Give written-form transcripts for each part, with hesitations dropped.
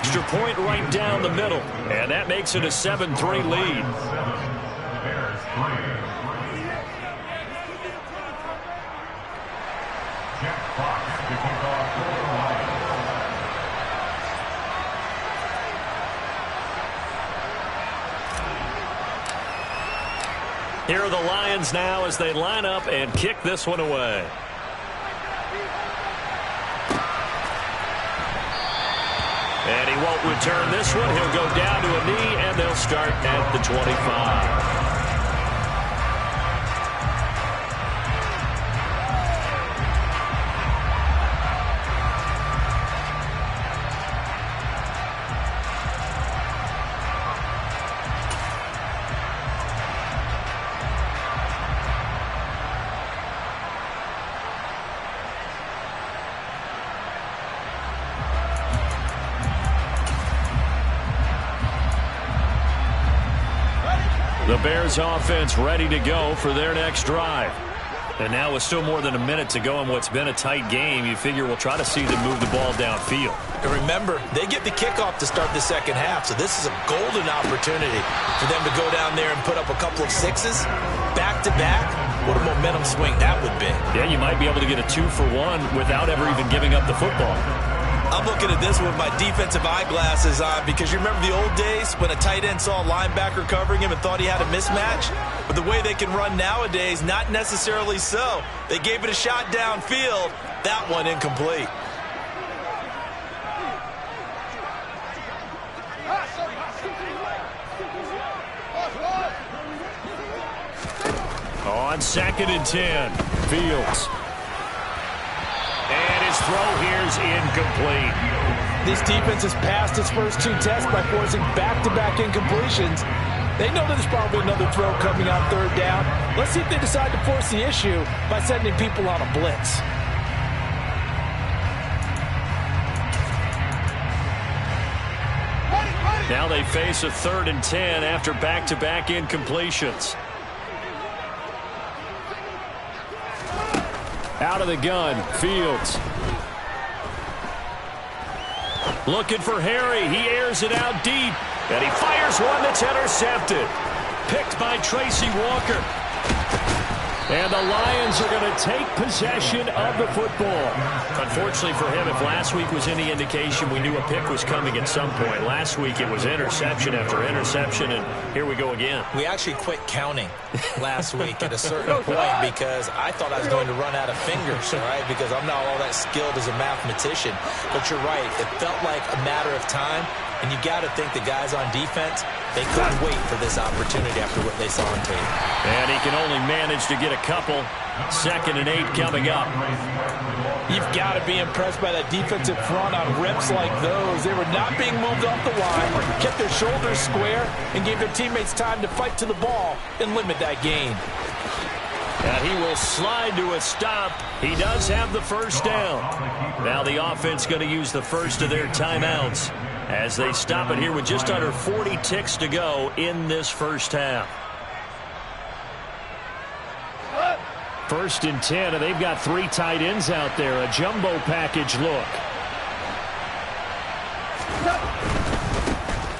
extra point right down the middle. And that makes it a 7-3 lead. Here are the Lions now as they line up and kick this one away. And he won't return this one. He'll go down to a knee, and they'll start at the 25. The Bears offense ready to go for their next drive. And now with still more than a minute to go in what's been a tight game, you figure we'll try to see them move the ball downfield. And remember, they get the kickoff to start the second half, so this is a golden opportunity for them to go down there and put up a couple of sixes back-to-back. What a momentum swing that would be. Yeah, you might be able to get a 2-for-1 without ever even giving up the football. I'm looking at this with my defensive eyeglasses on because you remember the old days when a tight end saw a linebacker covering him and thought he had a mismatch? But the way they can run nowadays, not necessarily so. They gave it a shot downfield. That one incomplete. On 2nd and 10, Fields. And his throw here is incomplete. This defense has passed its first two tests by forcing back-to-back incompletions. They know that there's probably another throw coming on third down. Let's see if they decide to force the issue by sending people on a blitz. Now they face a 3rd and 10 after back-to-back incompletions. Out of the gun, Fields. Looking for Harry. He airs it out deep. And he fires one that's intercepted. Picked by Tracy Walker. And the Lions are going to take possession of the football. Unfortunately for him, if last week was any indication, we knew a pick was coming at some point. Last week it was interception after interception, and here we go again. We actually quit counting last week at a certain point because I thought I was going to run out of fingers, all right, because I'm not all that skilled as a mathematician. But you're right. It felt like a matter of time, and you got to think the guys on defense, they couldn't wait for this opportunity after what they saw on tape. And he can only manage to get a couple. 2nd and 8 coming up. You've got to be impressed by that defensive front on reps like those. They were not being moved off the line, kept their shoulders square, and gave their teammates time to fight to the ball and limit that gain. And he will slide to a stop. He does have the first down. Now the offense going to use the first of their timeouts as they stop it here with just under 40 ticks to go in this first half. 1st and 10, and they've got 3 tight ends out there. A jumbo package look.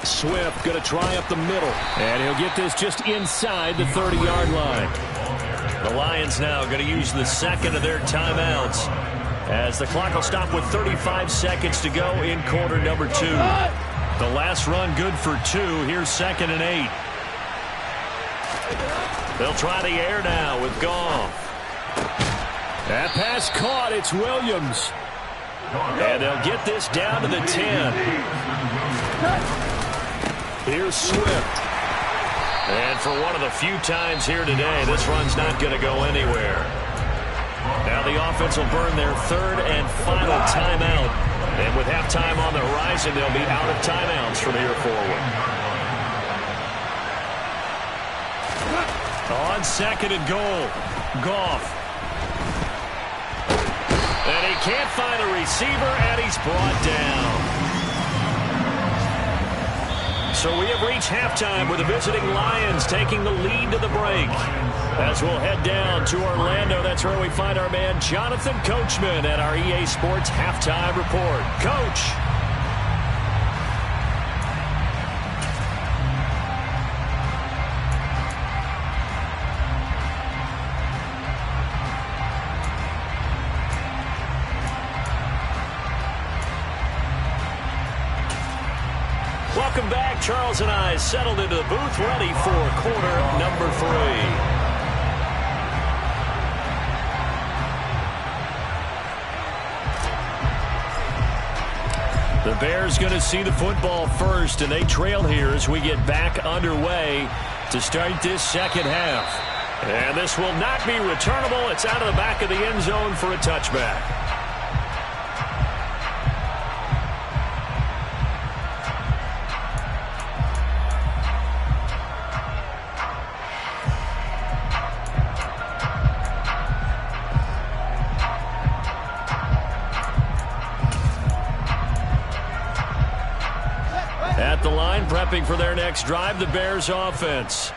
Swift going to try up the middle. And he'll get this just inside the 30-yard line. The Lions now going to use the second of their timeouts as the clock will stop with 35 seconds to go in quarter number 2. The last run good for 2. Here's 2nd and 8. They'll try the air now with Goff. That pass caught. It's Williams. And they'll get this down to the 10. Here's Swift. And for one of the few times here today, this run's not going to go anywhere. Now the offense will burn their 3rd and final timeout. And with halftime on the horizon, they'll be out of timeouts from here forward. On 2nd and goal, Goff. And he can't find a receiver, and he's brought down. So we have reached halftime with the visiting Lions taking the lead to the break. As we'll head down to Orlando, that's where we find our man Jonathan Coachman at our EA Sports Halftime Report. Coach. welcome back. Charles and I settled into the booth, ready for quarter number 3. The Bears going to see the football first, and they trail here as we get back underway to start this second half. And this will not be returnable. It's out of the back of the end zone for a touchback. At the line, prepping for their next drive, the Bears offense.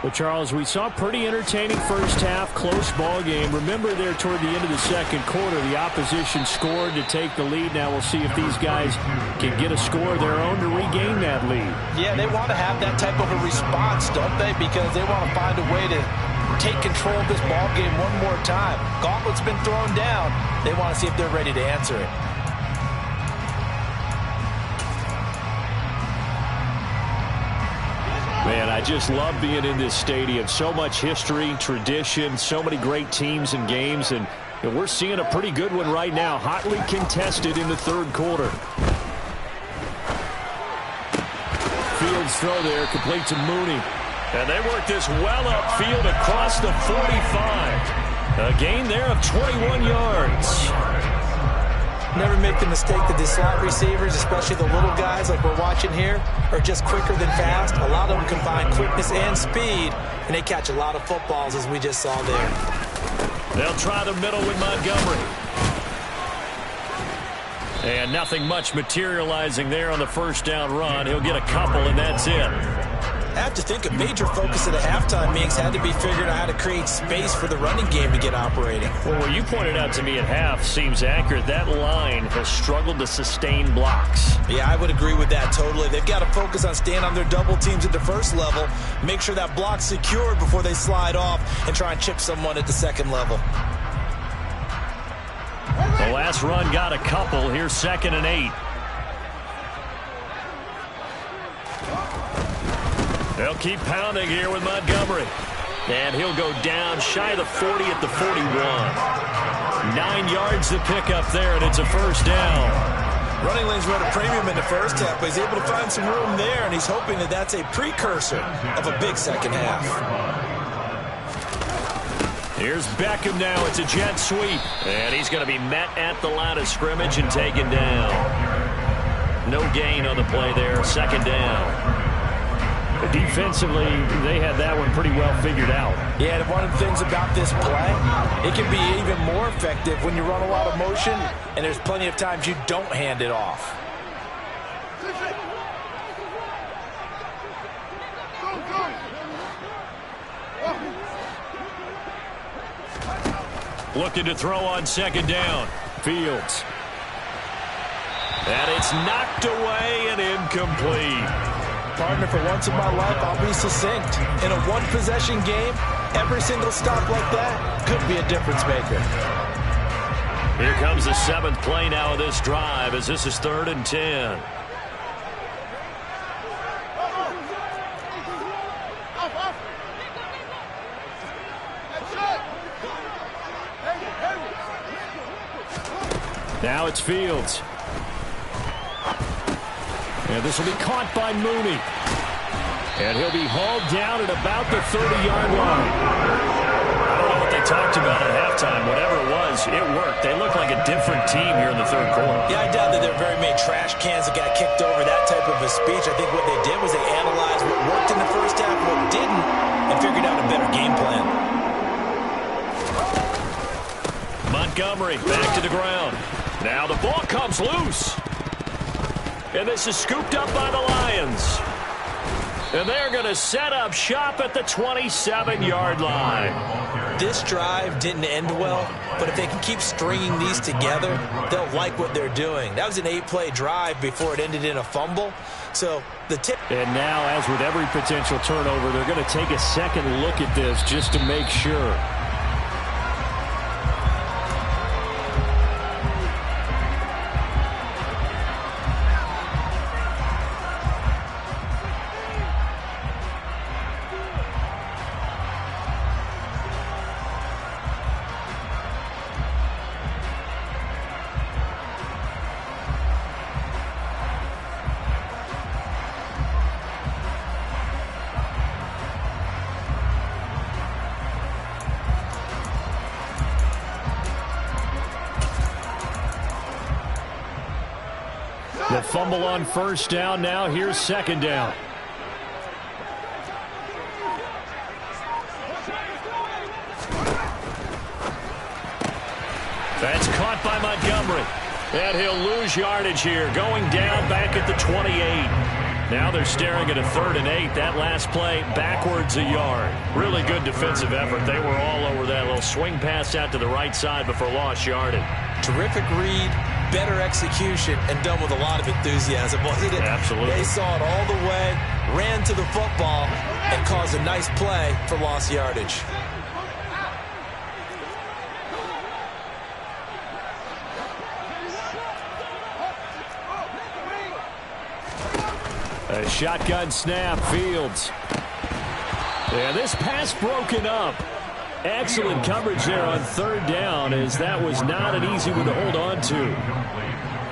Well, Charles, we saw a pretty entertaining first half, close ball game. Remember there toward the end of the second quarter, the opposition scored to take the lead. Now we'll see if these guys can get a score of their own to regain that lead. Yeah, they want to have that type of a response, don't they? Because they want to find a way to take control of this ball game one more time. Gauntlet's been thrown down. They want to see if they're ready to answer it. Man, I just love being in this stadium. So much history, tradition, so many great teams and games, and we're seeing a pretty good one right now, hotly contested in the third quarter. Fields throw there, complete to Mooney. And they work this well upfield across the 45. A gain there of 21 yards. Never make the mistake that the slot receivers, especially the little guys like we're watching here, are just quicker than fast. A lot of them combine quickness and speed, and they catch a lot of footballs, as we just saw there. They'll try the middle with Montgomery. And nothing much materializing there on the first down run. He'll get a couple, and that's it. I have to think a major focus of the halftime meetings had to be figuring out how to create space for the running game to get operating. Well, what you pointed out to me at half seems accurate. That line has struggled to sustain blocks. Yeah, I would agree with that totally. They've got to focus on staying on their double teams at the first level, make sure that block's secured before they slide off and try and chip someone at the second level. The last run got a couple. Here's 2nd and 8. They'll keep pounding here with Montgomery. And he'll go down shy of the 40 at the 41. 9 yards to pick up there, and it's a first down. Running lanes were at a premium in the first half, but he's able to find some room there, and he's hoping that that's a precursor of a big second half. Here's Beckham now. It's a jet sweep. And he's going to be met at the line of scrimmage and taken down. No gain on the play there. 2nd down. Defensively, they had that one pretty well figured out. Yeah, one of the things about this play, it can be even more effective when you run a lot of motion, and there's plenty of times you don't hand it off. Looking to throw on 2nd down. Fields. And it's knocked away and incomplete. Partner, for once in my life, I'll be succinct. In a one-possession game, every single stop like that could be a difference maker. Here comes the 7th play now of this drive as this is 3rd and 10. Now it's Fields. And this will be caught by Mooney. And he'll be hauled down at about the 30-yard line. I don't know what they talked about at halftime. Whatever it was, it worked. They look like a different team here in the third quarter. Yeah, I doubt that there are very many trash cans that got kicked over that type of a speech. I think what they did was they analyzed what worked in the first half, what didn't, and figured out a better game plan. Montgomery back to the ground. Now the ball comes loose. And this is scooped up by the Lions. And they're going to set up shop at the 27-yard line. This drive didn't end well, but if they can keep stringing these together, they'll like what they're doing. That was an 8-play drive before it ended in a fumble. So the tip. And now, as with every potential turnover, they're going to take a second look at this just to make sure. The fumble on first down. Now here's second down. That's caught by Montgomery. And he'll lose yardage here. Going down back at the 28. Now they're staring at a 3rd and 8. That last play backwards a yard. Really good defensive effort. They were all over that little swing pass out to the right side before lost yardage. Terrific read, better execution, and done with a lot of enthusiasm, wasn't it? Absolutely. They saw it all the way, ran to the football, and caused a nice play for lost yardage. A shotgun snap, Fields. And this pass broken up. Excellent coverage there on 3rd down, as that was not an easy one to hold on to.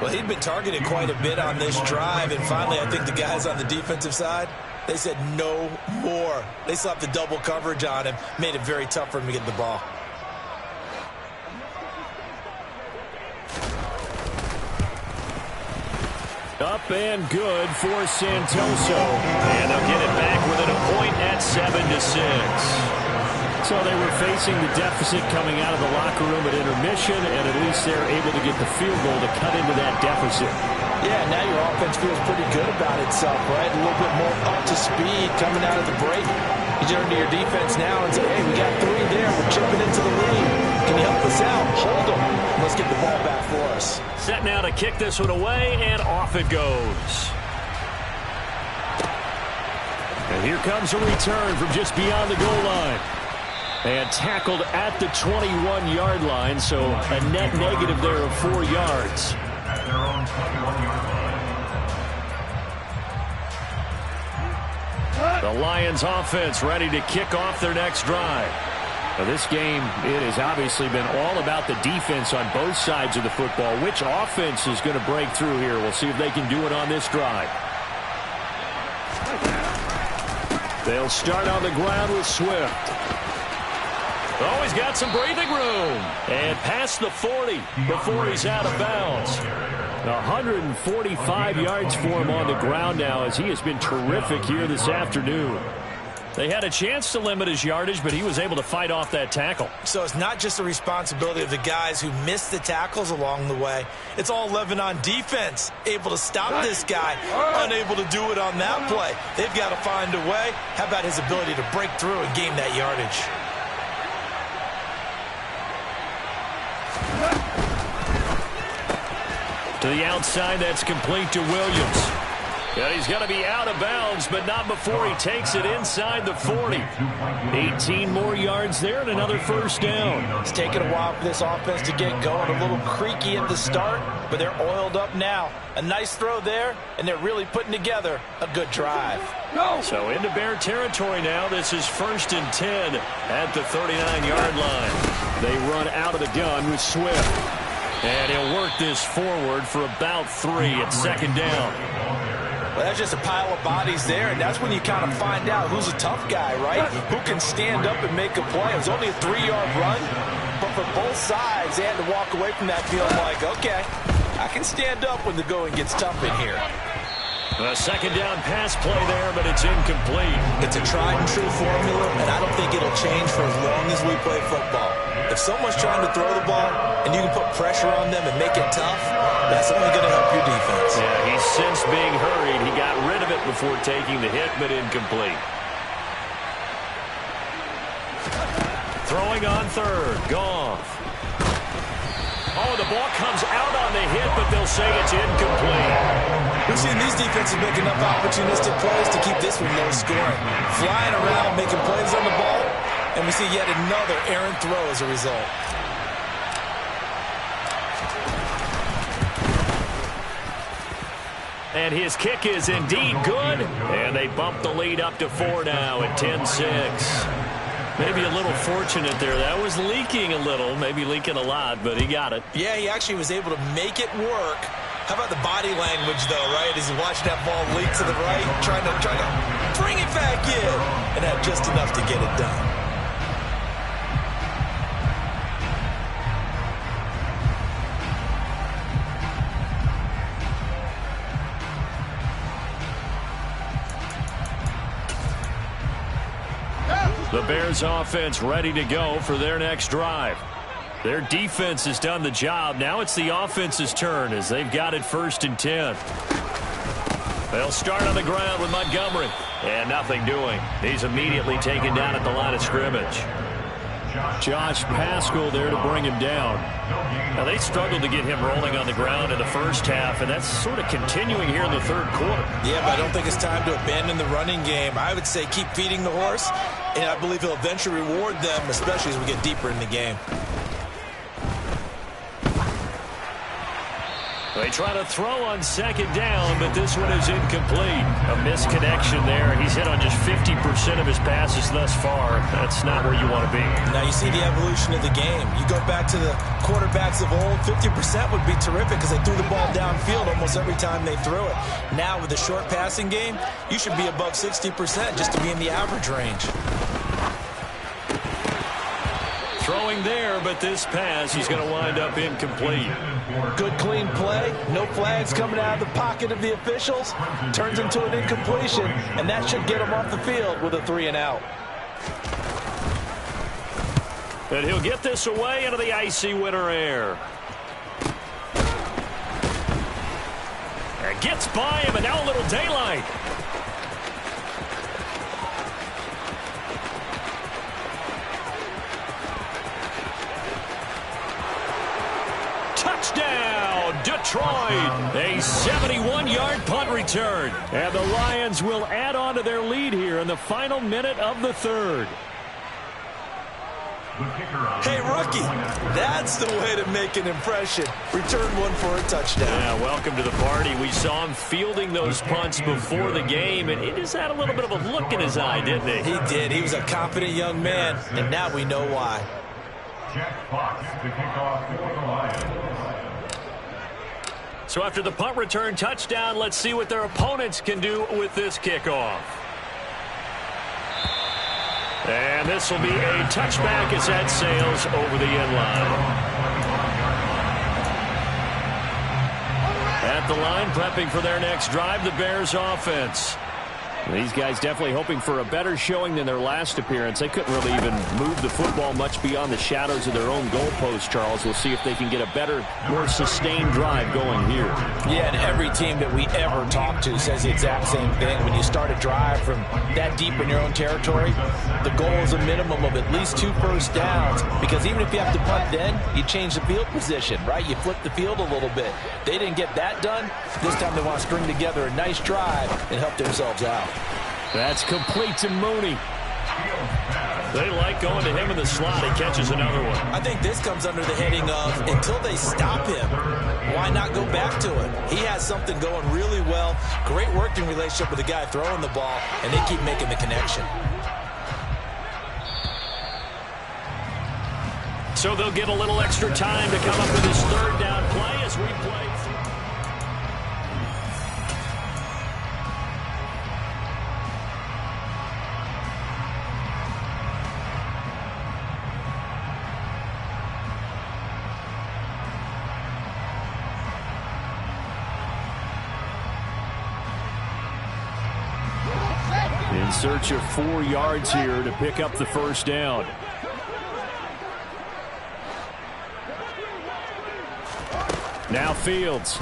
Well, he'd been targeted quite a bit on this drive, and finally I think the guys on the defensive side, they said no more. They slapped the double coverage on him, made it very tough for him to get the ball. Up and good for Santoso. And they'll get it back within a point at 7-6. So they were facing the deficit coming out of the locker room at intermission, and at least they're able to get the field goal to cut into that deficit. Yeah, now your offense feels pretty good about itself, right? A little bit more up to speed coming out of the break. You turn to your defense now and say, hey, we got 3 there. We're chipping into the lead. Can you help us out? Hold them. Let's get the ball back for us. Set now to kick this one away, and off it goes. And here comes a return from just beyond the goal line. And tackled at the 21-yard line, so a net negative there of 4 yards. The Lions offense ready to kick off their next drive. Now this game, it has obviously been all about the defense on both sides of the football. Which offense is going to break through here? We'll see if they can do it on this drive. They'll start on the ground with Swift. Oh, he's got some breathing room. And past the 40 before he's out of bounds. 145 yards for him on the ground now, as he has been terrific here this afternoon. They had a chance to limit his yardage, but he was able to fight off that tackle. So it's not just the responsibility of the guys who missed the tackles along the way. It's all 11 on defense, able to stop this guy, unable to do it on that play. They've got to find a way. How about his ability to break through and gain that yardage? To the outside, that's complete to Williams. And he's going to be out of bounds, but not before he takes it inside the 40. 18 more yards there and another first down. It's taken a while for this offense to get going. A little creaky at the start, but they're oiled up now. A nice throw there, and they're really putting together a good drive. So into Bear territory now. This is 1st and 10 at the 39-yard line. They run out of the gun with Swift. And he'll work this forward for about 3 at 2nd down. Well, that's just a pile of bodies there, and that's when you kind of find out who's a tough guy, right? Who can stand up and make a play. It was only a 3-yard run, but for both sides, they had to walk away from that feeling like, okay, I can stand up when the going gets tough in here. A 2nd down pass play there, but it's incomplete. It's a tried-and-true formula, and I don't think it'll change for as long as we play football. If someone's trying to throw the ball and you can put pressure on them and make it tough, that's only going to help your defense. Yeah, he's since being hurried. He got rid of it before taking the hit, but incomplete. Throwing on 3rd, Goff. Oh, the ball comes out on the hit, but they'll say it's incomplete. We've seen these defenses make enough opportunistic plays to keep this one low scoring. Flying around, making plays on the ball, and we see yet another errant throw as a result. And his kick is indeed good, and they bump the lead up to 4 now at 10-6. Maybe a little fortunate there. That was leaking a little, maybe leaking a lot, but he got it. Yeah, he actually was able to make it work. How about the body language, though, right? As he watched that ball leak to the right, trying to bring it back in, and had just enough to get it done. Bears offense ready to go for their next drive. Their defense has done the job. Now it's the offense's turn as they've got it 1st and 10. They'll start on the ground with Montgomery. And nothing doing. He's immediately taken down at the line of scrimmage. Josh Paschal there to bring him down. Now, they struggled to get him rolling on the ground in the first half, and that's sort of continuing here in the 3rd quarter. Yeah, but I don't think it's time to abandon the running game. I would say keep feeding the horse, and I believe he'll eventually reward them, especially as we get deeper in the game. They try to throw on 2nd down, but this one is incomplete. A misconnection there. He's hit on just 50% of his passes thus far. That's not where you want to be. Now you see the evolution of the game. You go back to the quarterbacks of old, 50% would be terrific because they threw the ball downfield almost every time they threw it. Now with the short passing game, you should be above 60% just to be in the average range. Throwing there, but this pass is going to wind up incomplete. Good clean play. No flags coming out of the pocket of the officials. Turns into an incompletion, and that should get him off the field with a 3-and-out. And he'll get this away into the icy winter air. And gets by him, and now a little daylight. Touchdown, Detroit. A 71-yard punt return. And the Lions will add on to their lead here in the final minute of the 3rd. Hey, rookie, that's the way to make an impression. Return one for a touchdown. Yeah, welcome to the party. We saw him fielding those punts before the game, and he just had a little bit of a look in his eye, didn't he? He did. He was a confident young man, and now we know why. Jack Fox to kick off for the Lions. So after the punt return touchdown, let's see what their opponents can do with this kickoff. And this will be a touchback as that sails over the end line. At the line, prepping for their next drive, the Bears offense. These guys definitely hoping for a better showing than their last appearance. They couldn't really even move the football much beyond the shadows of their own goalpost, Charles. We'll see if they can get a better, more sustained drive going here. Yeah, and every team that we ever talk to says the exact same thing. When you start a drive from that deep in your own territory, the goal is a minimum of at least 2 first downs, because even if you have to punt then, you change the field position, right? You flip the field a little bit. They didn't get that done. This time they want to string together a nice drive and help themselves out. That's complete to Mooney. They like going to him in the slot. He catches another one. I think this comes under the heading of until they stop him, why not go back to it? He has something going really well. Great working relationship with the guy throwing the ball, and they keep making the connection. So they'll get a little extra time to come up with this 3rd down play as we play. In search of 4 yards here to pick up the 1st down. Now Fields.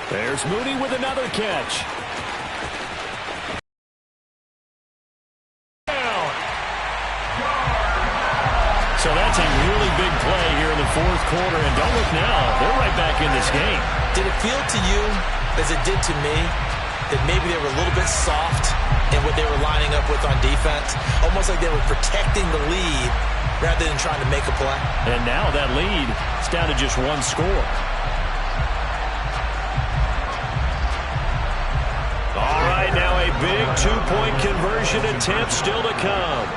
There's Mooney with another catch. So that's a really big play here in the 4th quarter. And don't look now, they're right back in this game. Did it feel to you, as it did to me, that maybe they were a little bit soft in what they were lining up with on defense? Almost like they were protecting the lead rather than trying to make a play. And now that lead is down to just 1 score. All right, now a big 2-point conversion attempt still to come.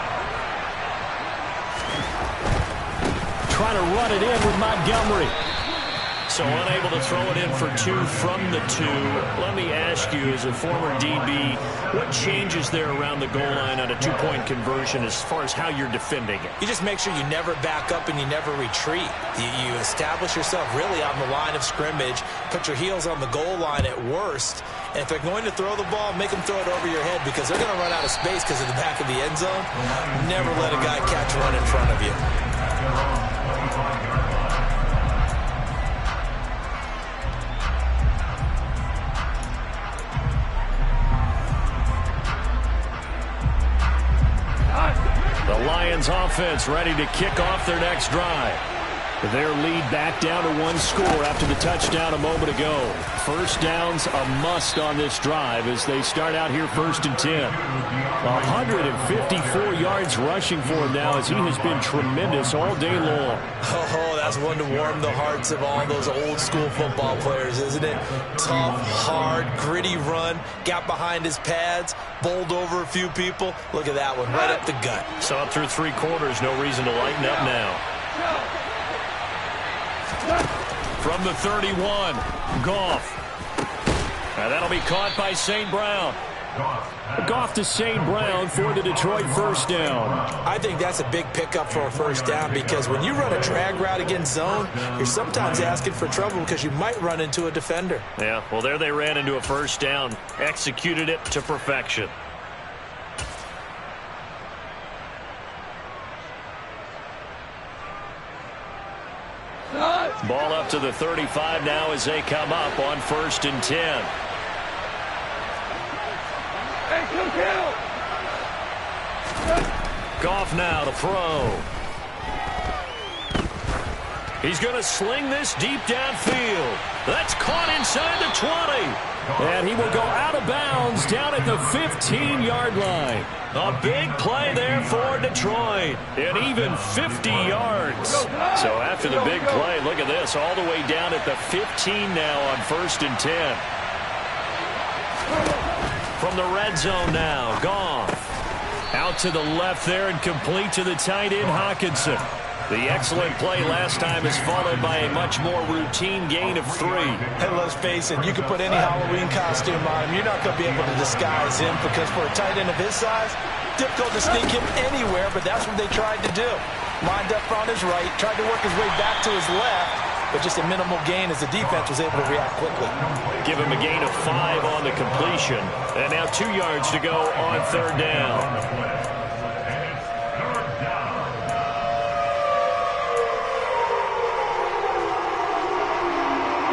Trying to run it in with Montgomery. So unable to throw it in for 2 from the 2. Let me ask you, as a former DB, what changes there around the goal line on a 2-point conversion as far as how you're defending it? You just make sure you never back up and you never retreat. You establish yourself really on the line of scrimmage, put your heels on the goal line at worst, and if they're going to throw the ball, make them throw it over your head because they're going to run out of space because of the back of the end zone. Never let a guy catch a run in front of you. The Lions offense ready to kick off their next drive. Their lead back down to 1 score after the touchdown a moment ago. First down's a must on this drive as they start out here 1st and 10. 154 yards rushing for him now as he has been tremendous all day long. Oh, that's one to warm the hearts of all those old school football players, isn't it? Tough, hard, gritty run, got behind his pads, bowled over a few people. Look at that one, right up the gut. So up through 3 quarters, no reason to lighten up now. From the 31, Goff. And that'll be caught by St. Brown. Goff to St. Brown for the Detroit first down. I think that's a big pickup for a first down because when you run a drag route against zone, you're sometimes asking for trouble because you might run into a defender. Yeah, well, there they ran into a first down, executed it to perfection. Ball up to the 35 now as they come up on 1st and 10. Goff now to throw. He's going to sling this deep downfield. That's caught inside the 20. And he will go out of bounds down at the 15-yard line. A big play there for Detroit. And even 50 yards. So after the big play, look at this. All the way down at the 15 now on 1st and 10. From the red zone now, Goff. Out to the left there and complete to the tight end, Hockenson. The excellent play last time is followed by a much more routine gain of 3. Hey, let's face it, you can put any Halloween costume on him. You're not going to be able to disguise him because for a tight end of his size, difficult to sneak him anywhere, but that's what they tried to do. Lined up on his right, tried to work his way back to his left, but just a minimal gain as the defense was able to react quickly. Give him a gain of 5 on the completion. And now 2 yards to go on 3rd down.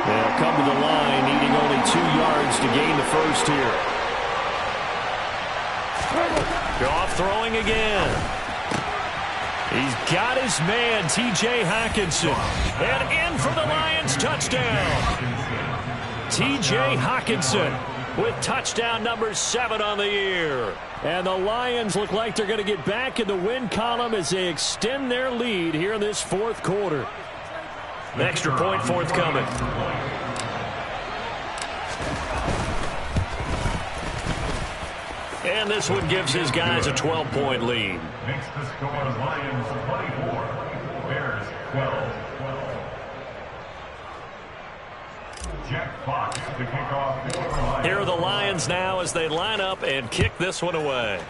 They'll come to the line, needing only 2 yards to gain the first here. Goff throwing again. He's got his man, T.J. Hockenson. And in for the Lions touchdown. T.J. Hockenson with touchdown number 7 on the year. And the Lions look like they're going to get back in the win column as they extend their lead here in this 4th quarter. Extra point forthcoming. And this one gives his guys a 12-point lead. Makes the score Lions 24, Bears 12. Jack Fox to kick off for the Lions. Here are the Lions now as they line up and kick this one away.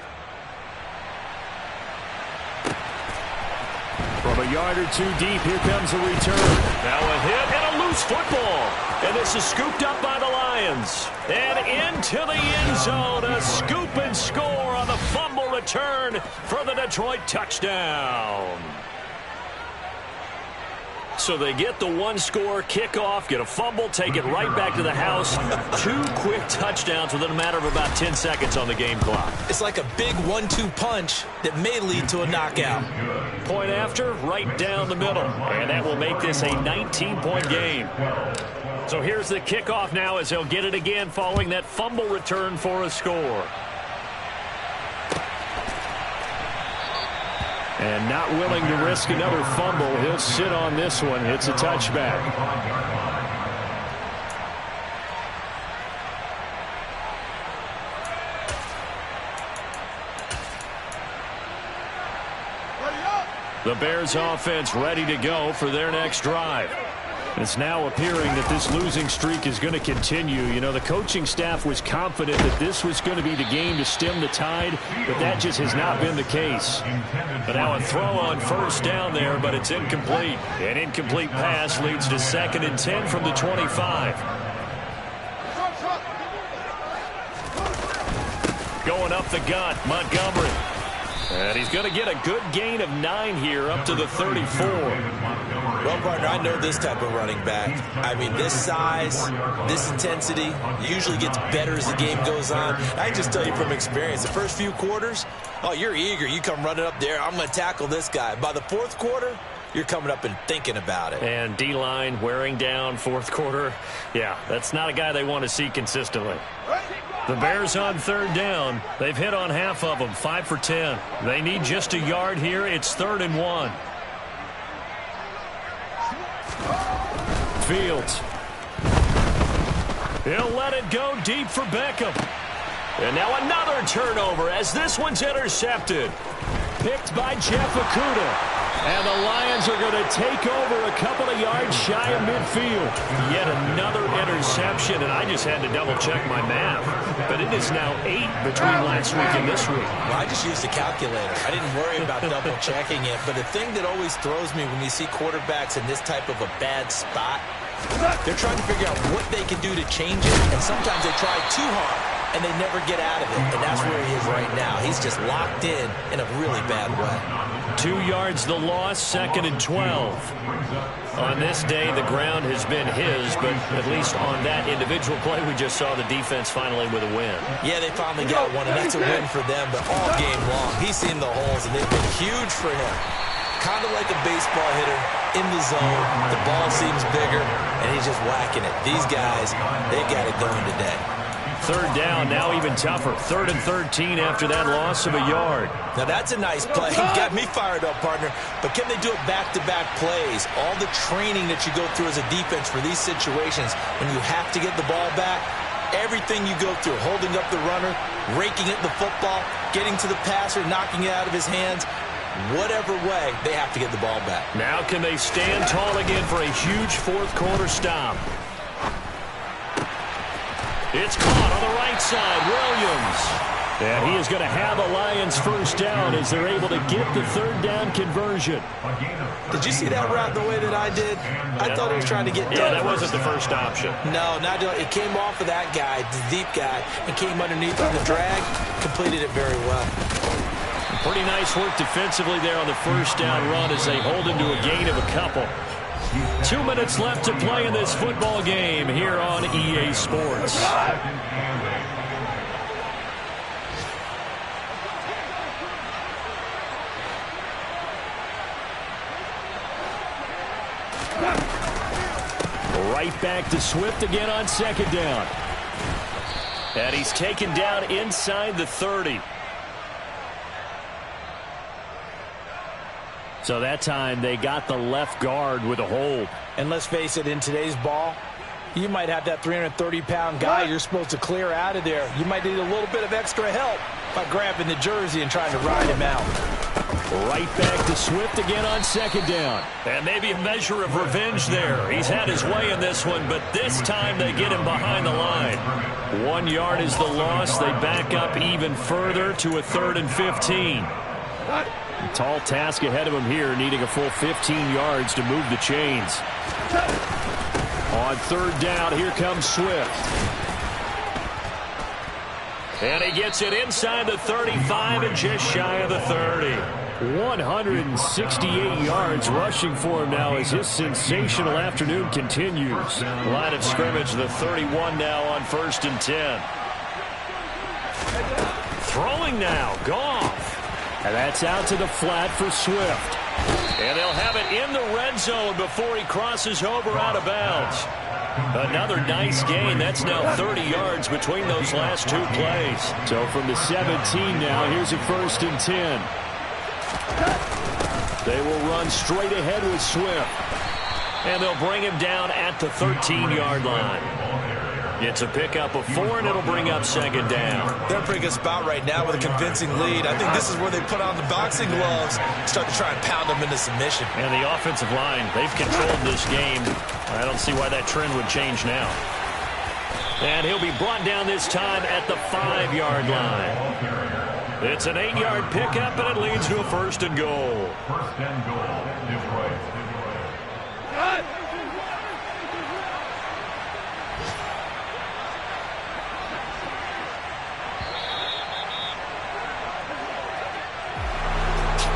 From a yard or 2 deep, here comes a return. Now a hit and a loose football. And this is scooped up by the Lions. And into the end zone, a scoop and score on the fumble return for the Detroit touchdown. So they get the 1-score kickoff, get a fumble, take it right back to the house. 2 quick touchdowns within a matter of about 10 seconds on the game clock. It's like a big 1-2 punch that may lead to a knockout. Point after, right down the middle. And that will make this a 19-point game. So here's the kickoff now as he'll get it again following that fumble return for a score. And not willing to risk another fumble, he'll sit on this one. It's a touchback. The Bears offense ready to go for their next drive. It's now appearing that this losing streak is going to continue. You know, the coaching staff was confident that this was going to be the game to stem the tide, but that just has not been the case. But now a throw on first down there, but it's incomplete. An incomplete pass leads to 2nd and 10 from the 25. Going up the gut, Montgomery. And he's going to get a good gain of 9 here up to the 34. Well, partner, I know this type of running back. I mean, this size, this intensity usually gets better as the game goes on. I can just tell you from experience, the first few quarters, oh, you're eager. You come running up there, I'm going to tackle this guy. By the 4th quarter, you're coming up and thinking about it. And D-line wearing down 4th quarter. Yeah, that's not a guy they want to see consistently. The Bears on 3rd down. They've hit on half of them, 5 for 10. They need just a yard here. It's 3rd and 1. Fields. He'll let it go deep for Beckham. And now another turnover as this one's intercepted. Picked by Jeff Okudah. And the Lions are going to take over a couple of yards shy of midfield. Yet another interception, and I just had to double-check my math. But it is now 8 between last week and this week. Well, I just used a calculator. I didn't worry about double-checking it. But the thing that always throws me when you see quarterbacks in this type of a bad spot, they're trying to figure out what they can do to change it. And sometimes they try too hard, and they never get out of it. And that's where he is right now. He's just locked in a really bad way. 2 yards the loss, 2nd and 12. On this day, the ground has been his, but at least on that individual play, we just saw the defense finally with a win. Yeah, they finally got one, and that's a win for them, but all game long, he's seen the holes, and they've been huge for him. Kind of like a baseball hitter in the zone. The ball seems bigger, and he's just whacking it. These guys, they've got it going today. 3rd down, now even tougher. 3rd and 13 after that loss of a yard. Now that's a nice play. Got me fired up, partner. But can they do it back-to-back plays? All the training that you go through as a defense for these situations, when you have to get the ball back, everything you go through, holding up the runner, raking at the football, getting to the passer, knocking it out of his hands, whatever way, they have to get the ball back. Now can they stand tall again for a huge 4th quarter stop? It's caught on the right side, Williams. And he is going to have a Lions first down as they're able to get the 3rd down conversion. Did you see that route the way that I did? I thought he was trying to get Yeah, that wasn't the first option. No, it came off of that guy, the deep guy, and came underneath on the drag, completed it very well. Pretty nice work defensively there on the first down run as they hold him to a gain of a couple. 2 minutes left to play in this football game here on EA Sports. Right back to Swift again on 2nd down. And he's taken down inside the 30. So that time they got the left guard with a hold. And let's face it, in today's ball, you might have that 330-pound guy you're supposed to clear out of there. You might need a little bit of extra help by grabbing the jersey and trying to ride him out. Right back to Swift again on 2nd down. And maybe a measure of revenge there. He's had his way in this one, but this time they get him behind the line. 1 yard is the loss. They back up even further to a 3rd and 15. A tall task ahead of him here, needing a full 15 yards to move the chains. On 3rd down, here comes Swift. And he gets it inside the 35 and just shy of the 30. 168 yards rushing for him now as his sensational afternoon continues. Line of scrimmage, the 31 now on 1st and 10. Throwing now, Goff. And that's out to the flat for Swift. And they'll have it in the red zone before he crosses over out of bounds. Another nice gain. That's now 30 yards between those last 2 plays. So from the 17 now, here's a 1st and 10. They will run straight ahead with Swift. And they'll bring him down at the 13-yard line. It's a pickup of 4, and it'll bring up second down. They're in a pretty good spot right now with a convincing lead. I think this is where they put on the boxing gloves, start to try and pound them into submission. And the offensive line, they've controlled this game. I don't see why that trend would change now. And he'll be brought down this time at the 5-yard line. It's an 8-yard pickup, and it leads to a 1st and goal. 1st and goal, Detroit.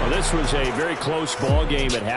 Well, this was a very close ball game at half.